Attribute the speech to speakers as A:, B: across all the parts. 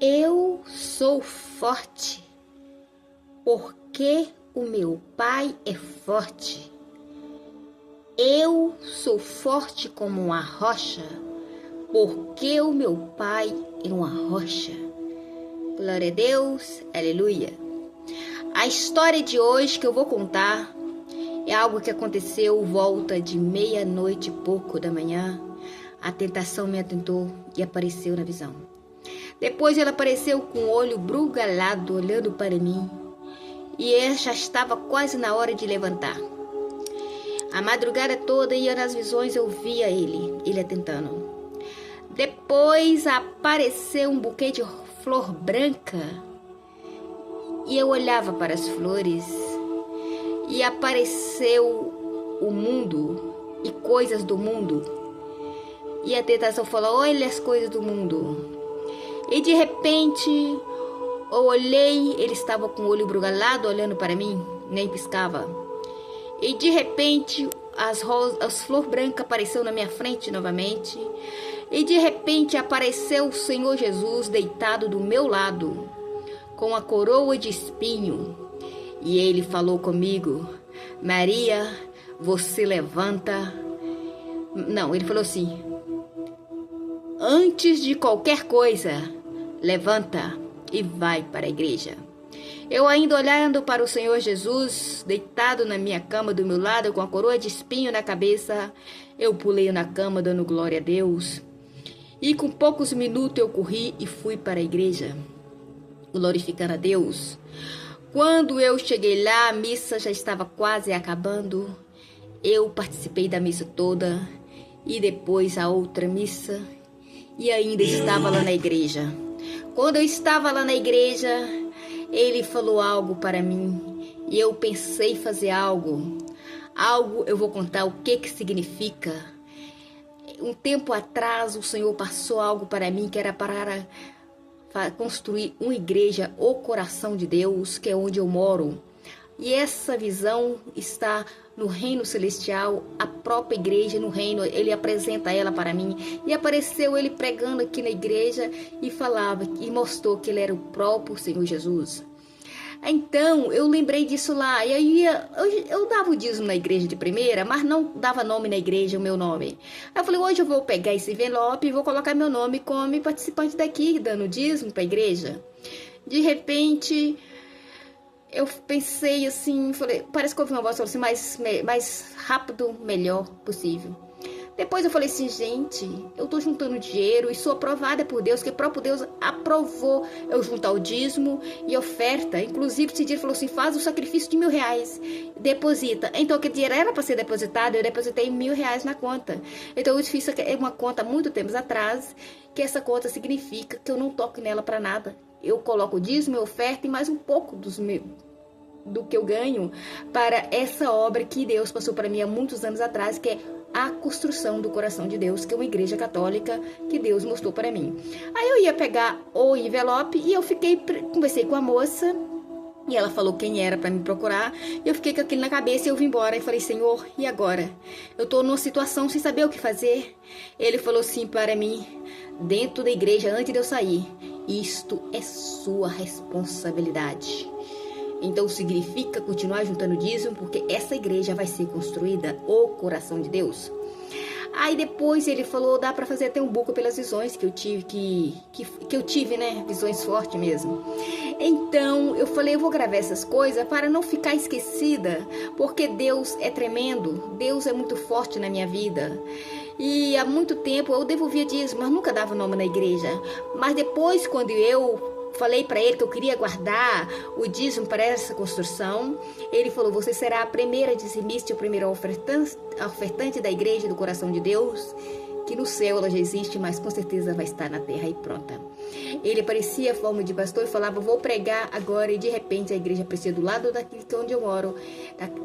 A: Eu sou forte, porque o meu Pai é forte. Eu sou forte como uma rocha, porque o meu Pai é uma rocha. Glória a Deus, aleluia. A história de hoje que eu vou contar é algo que aconteceu volta de meia-noite e pouco da manhã. A tentação me atentou e apareceu na visão. Depois ela apareceu com o olho brugalado olhando para mim e eu já estava quase na hora de levantar. A madrugada toda ia nas visões, eu via ele atentando. Depois apareceu um buquê de flor branca e eu olhava para as flores e apareceu o mundo e coisas do mundo. E a tentação falou: olha as coisas do mundo. E de repente eu olhei, ele estava com o olho brugalado olhando para mim, nem piscava. E de repente as flores brancas apareceram na minha frente novamente. E de repente apareceu o Senhor Jesus deitado do meu lado, com a coroa de espinho. E ele falou comigo: Maria, você levanta. Não, ele falou assim: antes de qualquer coisa, levanta e vai para a igreja. Eu ainda olhando para o Senhor Jesus, deitado na minha cama do meu lado, com a coroa de espinho na cabeça, eu pulei na cama dando glória a Deus. E com poucos minutos eu corri e fui para a igreja, glorificando a Deus. Quando eu cheguei lá, a missa já estava quase acabando. Eu participei da missa toda e depois a outra missa. E ainda estava lá na igreja. Quando eu estava lá na igreja, ele falou algo para mim. E eu pensei em fazer algo. Eu vou contar o que significa. Um tempo atrás, o Senhor passou algo para mim que era para construir uma igreja, o coração de Deus, que é onde eu moro. E essa visão está no reino celestial, a própria igreja no reino, ele apresenta ela para mim. E apareceu ele pregando aqui na igreja e falava e mostrou que ele era o próprio Senhor Jesus. Então, eu lembrei disso lá. E aí, eu dava o dízimo na igreja de primeira, mas não dava nome na igreja, o meu nome. Aí eu falei: hoje eu vou pegar esse envelope e vou colocar meu nome como participante daqui, dando dízimo para a igreja. De repente, eu pensei assim, falei, parece que houve uma voz que falou assim: mais rápido, melhor possível. Depois eu falei assim: gente, eu tô juntando dinheiro e sou aprovada por Deus, que o próprio Deus aprovou eu juntar o dízimo e oferta. Inclusive, esse dia ele falou assim: faz o sacrifício de R$1.000, deposita. Então, aquele dinheiro era para ser depositado, eu depositei R$1.000 na conta. Então, eu fiz uma conta há muito tempo atrás, que essa conta significa que eu não toco nela para nada. Eu coloco o dízimo, oferta e mais um pouco do que eu ganho para essa obra que Deus passou para mim há muitos anos atrás, que é a construção do coração de Deus, que é uma igreja católica que Deus mostrou para mim. Aí eu ia pegar o envelope e eu conversei com a moça e ela falou quem era para me procurar. E eu fiquei com aquilo na cabeça e eu vim embora e falei: Senhor, e agora? Eu tô numa situação sem saber o que fazer. Ele falou assim para mim, dentro da igreja, antes de eu sair: isto é sua responsabilidade. Então significa continuar juntando dízimo, porque essa igreja vai ser construída, o coração de Deus. Aí depois ele falou: dá para fazer até um buco pelas visões que eu tive, que eu tive, né? Visões fortes mesmo. Então eu falei: eu vou gravar essas coisas para não ficar esquecida, porque Deus é tremendo, Deus é muito forte na minha vida. E há muito tempo eu devolvia dízimo, mas nunca dava nome na igreja. Mas depois, quando eu falei para ele que eu queria guardar o dízimo para essa construção, ele falou: você será a primeira dizimista e o primeiro ofertante da igreja do coração de Deus, que no céu ela já existe, mas com certeza vai estar na terra e pronta. Ele parecia forma de pastor e falava: vou pregar agora. E de repente a igreja aparecia do lado daqui onde eu moro,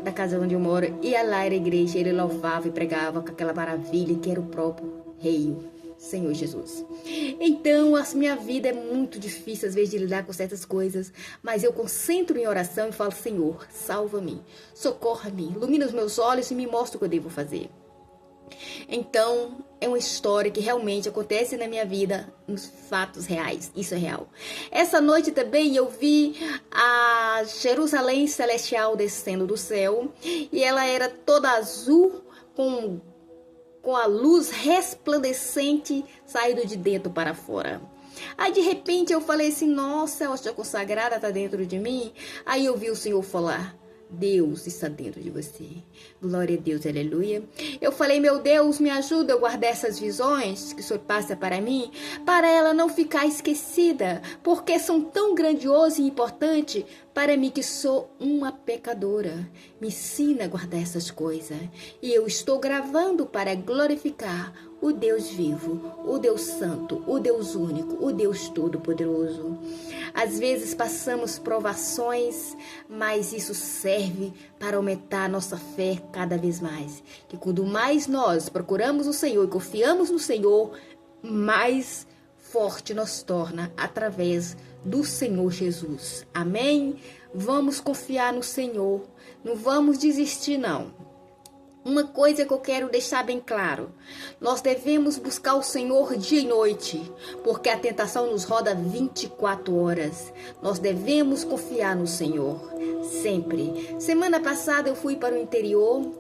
A: da casa onde eu moro, e lá era a igreja. Ele louvava e pregava com aquela maravilha que era o próprio rei Senhor Jesus. Então, a minha vida é muito difícil às vezes de lidar com certas coisas, mas eu concentro em oração e falo: Senhor, salva-me, socorra-me, ilumina os meus olhos e me mostra o que eu devo fazer. Então, é uma história que realmente acontece na minha vida, nos fatos reais. Isso é real. Essa noite também eu vi a Jerusalém Celestial descendo do céu. E ela era toda azul, com a luz resplandecente saindo de dentro para fora. Aí de repente eu falei assim, nossa, a hóstia consagrada está dentro de mim. Aí eu vi o Senhor falar, Deus está dentro de você. Glória a Deus, aleluia. Eu falei, meu Deus, me ajuda a guardar essas visões que o Senhor passa para mim, para ela não ficar esquecida, porque são tão grandiosas e importantes para mim que sou uma pecadora. Me ensina a guardar essas coisas. E eu estou gravando para glorificar o Deus vivo, o Deus santo, o Deus único, o Deus todo-poderoso. Às vezes passamos provações, mas isso serve para aumentar a nossa fé cada vez mais. Que quando mais nós procuramos o Senhor e confiamos no Senhor, mais forte nos torna através do Senhor Jesus. Amém? Vamos confiar no Senhor. Não vamos desistir, não. Uma coisa que eu quero deixar bem claro, nós devemos buscar o Senhor dia e noite, porque a tentação nos roda 24 horas. Nós devemos confiar no Senhor, sempre. Semana passada eu fui para o interior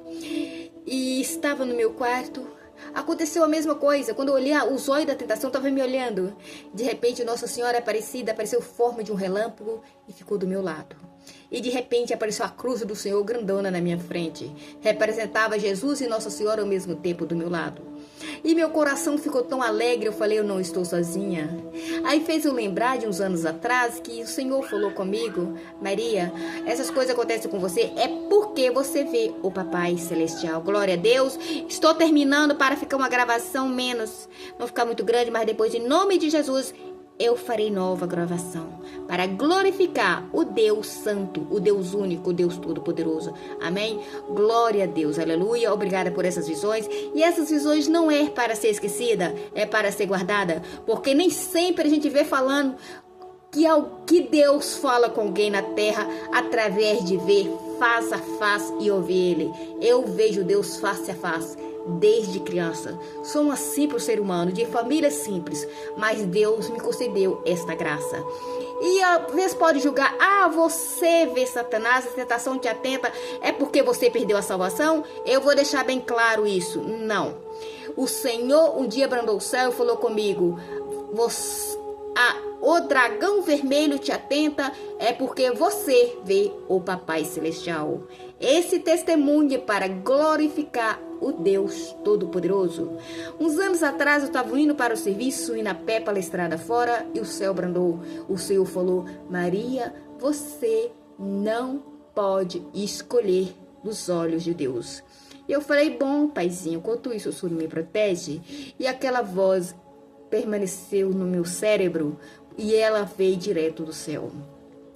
A: e estava no meu quarto. Aconteceu a mesma coisa, quando eu olhei, os olhos da tentação estavam me olhando. De repente, Nossa Senhora Aparecida apareceu forma de um relâmpago e ficou do meu lado. E de repente apareceu a cruz do Senhor grandona na minha frente. Representava Jesus e Nossa Senhora ao mesmo tempo do meu lado. E meu coração ficou tão alegre, eu falei, eu não estou sozinha. Aí fez eu lembrar de uns anos atrás que o Senhor falou comigo, Maria, essas coisas acontecem com você é porque você vê o Papai Celestial. Glória a Deus. Estou terminando para ficar uma gravação menos, não ficar muito grande, mas depois, em nome de Jesus, eu farei nova gravação para glorificar o Deus Santo, o Deus único, o Deus Todo-Poderoso. Amém? Glória a Deus, aleluia. Obrigada por essas visões. E essas visões não é para ser esquecida, é para ser guardada, porque nem sempre a gente vê falando que Deus fala com alguém na terra através de ver face a face e ouvir Ele. Eu vejo Deus face a face. Desde criança, sou um simples ser humano, de família simples, mas Deus me concedeu esta graça. E às vezes pode julgar, você vê Satanás, a tentação te atenta, é porque você perdeu a salvação? Eu vou deixar bem claro isso, não. O Senhor um dia brandou o céu e falou comigo, o dragão vermelho te atenta, é porque você vê o Papai Celestial. Esse testemunho é para glorificar o Deus Todo-Poderoso. Uns anos atrás eu estava indo para o serviço, indo a pé pela estrada fora, e o céu brandou. O Senhor falou, Maria, você não pode escolher dos olhos de Deus. E eu falei, bom, paizinho, enquanto isso o Senhor me protege. E aquela voz permaneceu no meu cérebro e ela veio direto do céu.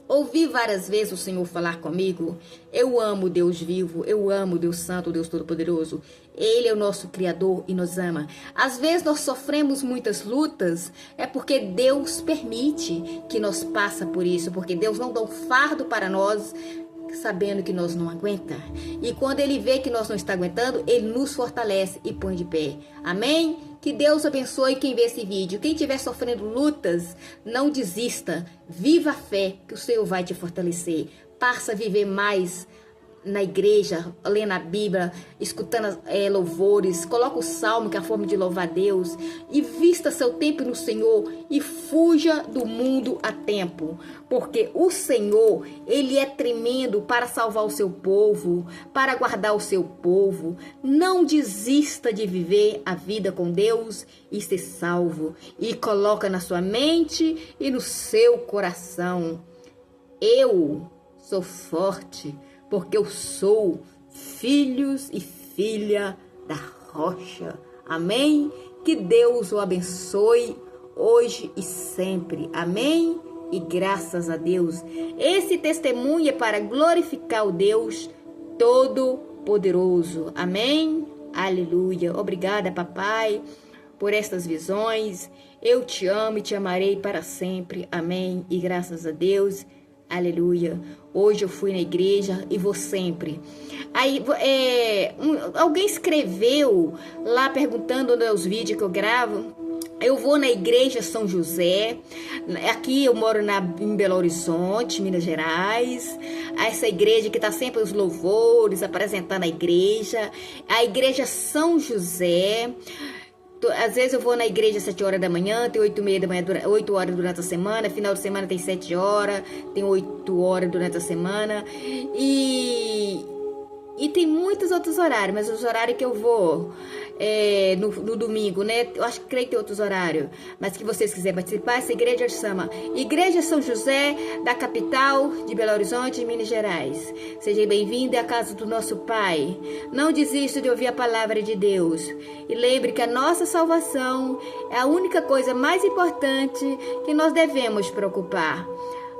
A: Ouvi várias vezes o Senhor falar comigo, eu amo Deus vivo, eu amo Deus Santo, Deus Todo-Poderoso. Ele é o nosso Criador e nos ama. Às vezes nós sofremos muitas lutas, é porque Deus permite que nós passe por isso, porque Deus não dá um fardo para nós, sabendo que nós não aguenta. E quando Ele vê que nós não está aguentando, Ele nos fortalece e põe de pé. Amém? Que Deus abençoe quem vê esse vídeo. Quem estiver sofrendo lutas, não desista. Viva a fé que o Senhor vai te fortalecer. Passa a viver mais na igreja, lendo a Bíblia, escutando louvores. Coloca o salmo, que é a forma de louvar a Deus. E vista seu tempo no Senhor e fuja do mundo a tempo. Porque o Senhor, Ele é tremendo para salvar o seu povo, para guardar o seu povo. Não desista de viver a vida com Deus e ser salvo. E coloca na sua mente e no seu coração. Eu sou forte, porque eu sou filhos e filha da rocha. Amém? Que Deus o abençoe hoje e sempre. Amém? E graças a Deus. Esse testemunho é para glorificar o Deus Todo-Poderoso. Amém? Aleluia. Obrigada, papai, por estas visões. Eu te amo e te amarei para sempre. Amém? E graças a Deus. Aleluia. Hoje eu fui na igreja e vou sempre. Aí, alguém escreveu lá perguntando nos vídeos que eu gravo. Eu vou na igreja São José. Aqui eu moro em Belo Horizonte, Minas Gerais. Essa igreja que está sempre os louvores, apresentando a igreja. A igreja São José. Às vezes eu vou na igreja às 7 horas da manhã, tem 8h30 da manhã, 8 horas durante a semana, final de semana tem 7 horas, tem 8 horas durante a semana. E tem muitos outros horários, mas os horários que eu vou no domingo, né? Eu creio que tem outros horários, mas que vocês quiserem participar, essa igreja chama Igreja São José, da capital de Belo Horizonte, Minas Gerais. Seja bem-vindo à casa do nosso Pai. Não desista de ouvir a palavra de Deus. E lembre que a nossa salvação é a única coisa mais importante que nós devemos preocupar.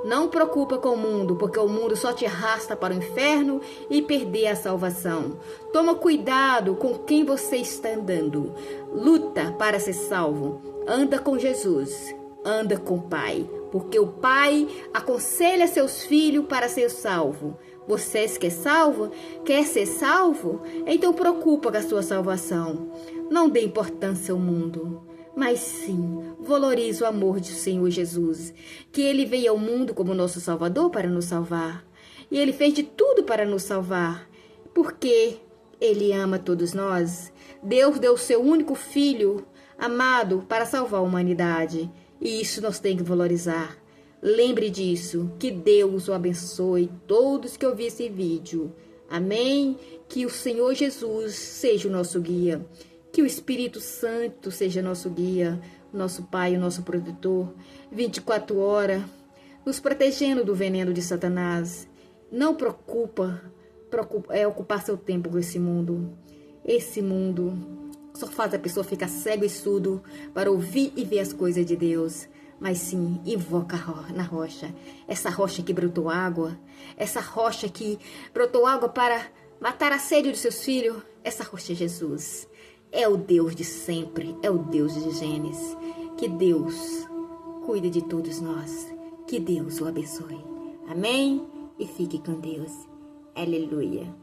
A: Não preocupa com o mundo, porque o mundo só te arrasta para o inferno e perder a salvação. Toma cuidado com quem você está andando. Luta para ser salvo. Anda com Jesus. Anda com o Pai, porque o Pai aconselha seus filhos para ser salvo. Você quer salvo? Quer ser salvo? Então preocupa com a sua salvação. Não dê importância ao mundo, mas sim, valorize o amor do Senhor Jesus, que Ele veio ao mundo como nosso Salvador para nos salvar. E Ele fez de tudo para nos salvar, porque Ele ama todos nós. Deus deu o seu único Filho amado para salvar a humanidade. E isso nós temos que valorizar. Lembre disso. Que Deus o abençoe, todos que ouviram esse vídeo. Amém? Que o Senhor Jesus seja o nosso guia. Que o Espírito Santo seja nosso guia, nosso Pai, o nosso protetor, 24 horas, nos protegendo do veneno de Satanás. Não preocupa ocupar seu tempo com esse mundo. Esse mundo só faz a pessoa ficar cego e surdo para ouvir e ver as coisas de Deus. Mas sim, invoca na rocha. Essa rocha que brotou água, essa rocha que brotou água para matar a sede dos seus filhos, essa rocha é Jesus. É o Deus de sempre, é o Deus de Gênesis. Que Deus cuide de todos nós. Que Deus o abençoe. Amém? E fique com Deus. Aleluia.